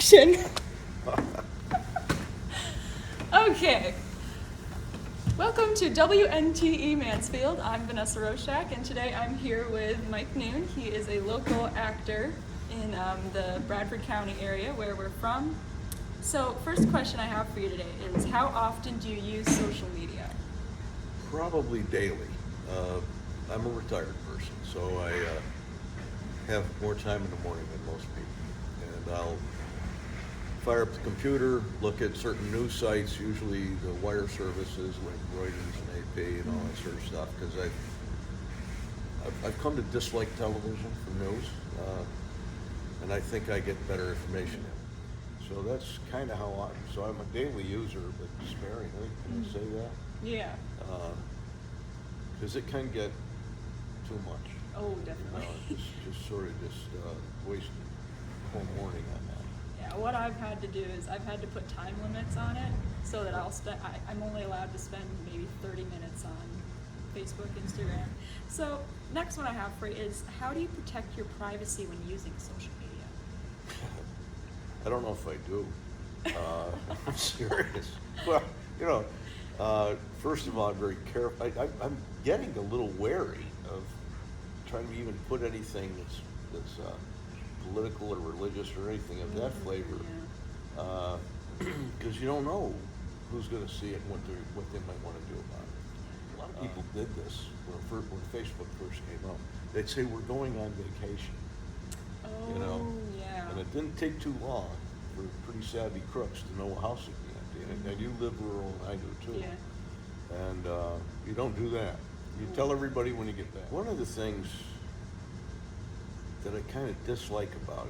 action. Okay. Welcome to WNTE Mansfield. I'm Vanessa Roshak, and today I'm here with Mike Noon. He is a local actor in the Bradford County area where we're from. So, first question I have for you today is, how often do you use social media? Probably daily. I'm a retired person, so I have more time in the morning than most people. And I'll fire up the computer, look at certain news sites, usually the wire services like Reuters and AP and all that sort of stuff, because I've come to dislike television for news, and I think I get better information in it. So that's kind of how so I'm a daily user, but sparingly, can I say that? Yeah. Because it can get too much. Oh, definitely. Just sort of waste the whole morning on that. Yeah, what I've had to do is I've had to put time limits on it so that I'm only allowed to spend maybe 30 minutes on Facebook, Instagram. So next one I have for you is, how do you protect your privacy when using social media? I don't know if I do. I'm serious. Well, first of all, I'm very careful. I'm getting a little wary of trying to even put anything that's political or religious or anything of that flavor, because you don't know who's going to see it and what they might want to do about it. A lot of people did this when Facebook first came up. They'd say, "We're going on vacation." Oh, yeah. And it didn't take too long for pretty savvy crooks to know a house would be empty. And you live rural, and I do too. Yeah. And you don't do that. You tell everybody when you get back. One of the things that I kind of dislike about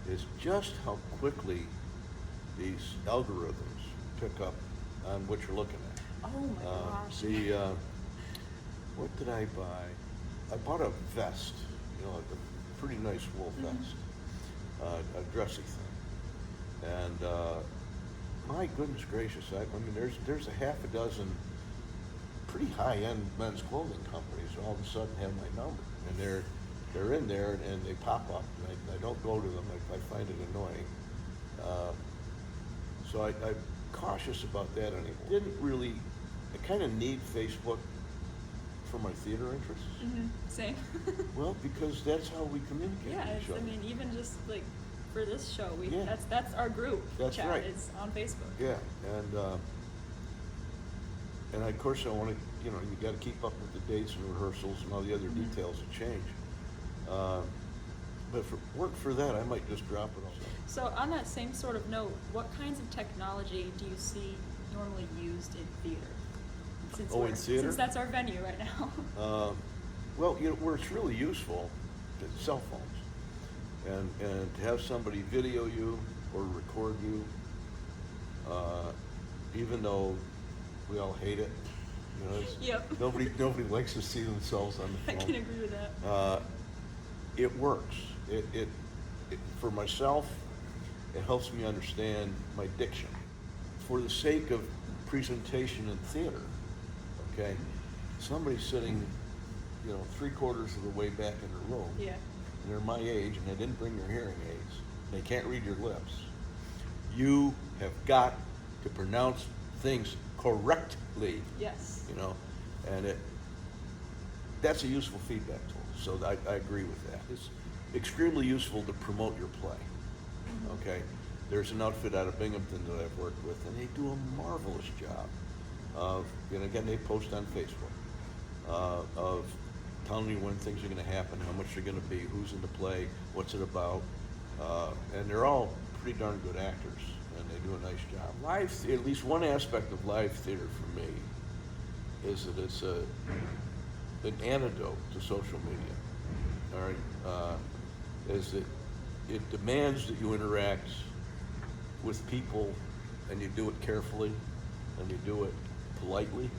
it is just how quickly these algorithms pick up on what you're looking at. Oh my gosh. What did I buy? I bought a vest, a pretty nice wool vest, a dressy thing. And my goodness gracious, I mean, there's a half a dozen pretty high-end men's clothing companies who all of a sudden have my number, and they're in there and they pop up, and I don't go to them. I find it annoying. So I'm cautious about that anymore. I kind of need Facebook for my theater interests. Mm-hmm. Same. Well, because that's how we communicate Yeah, with each other. I mean, even just like for this show, Yeah. that's our group That's chat. right. It's on Facebook. Yeah, and of course I want to, you got to keep up with the dates and rehearsals and all the other details that change. But for that, I might just drop it all. So on that same sort of note, what kinds of technology do you see normally used in theater? In theater? Since that's our venue right now. Well, where it's really useful, is cell phones, and to have somebody video you or record you, even though we all hate it. Yep. Nobody likes to see themselves on the I phone. can agree with that. It works. It for myself, it helps me understand my diction. For the sake of presentation in theater, okay, somebody's sitting, 3/4 of the way back in the room. Yeah. And they're my age, and they didn't bring their hearing aids. They can't read your lips. You have got to pronounce things correctly. Yes. And that's a useful feedback tool. So I agree with that. It's extremely useful to promote your play. Okay, there's an outfit out of Binghamton that I've worked with, and they do a marvelous job of, again, they post on Facebook, of telling you when things are going to happen, how much they're going to be, who's in the play, what's it about, and they're all pretty darn good actors, and they do a nice job. At least one aspect of live theater for me is that it's an antidote to social media. All right, is that it demands that you interact with people, and you do it carefully, and you do it politely,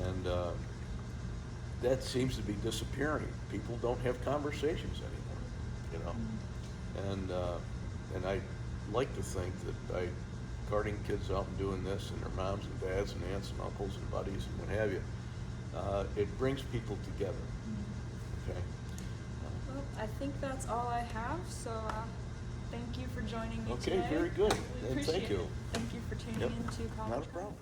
and that seems to be disappearing. People don't have conversations anymore, and I like to think that by carting kids out and doing this, and their moms and dads and aunts and uncles and buddies and what have you, it brings people together. Okay. Well, I think that's all I have. So joining me Okay, today. very good. I really And thank appreciate you. it. Thank you for tuning Yep, in to College not a Chronicles. problem.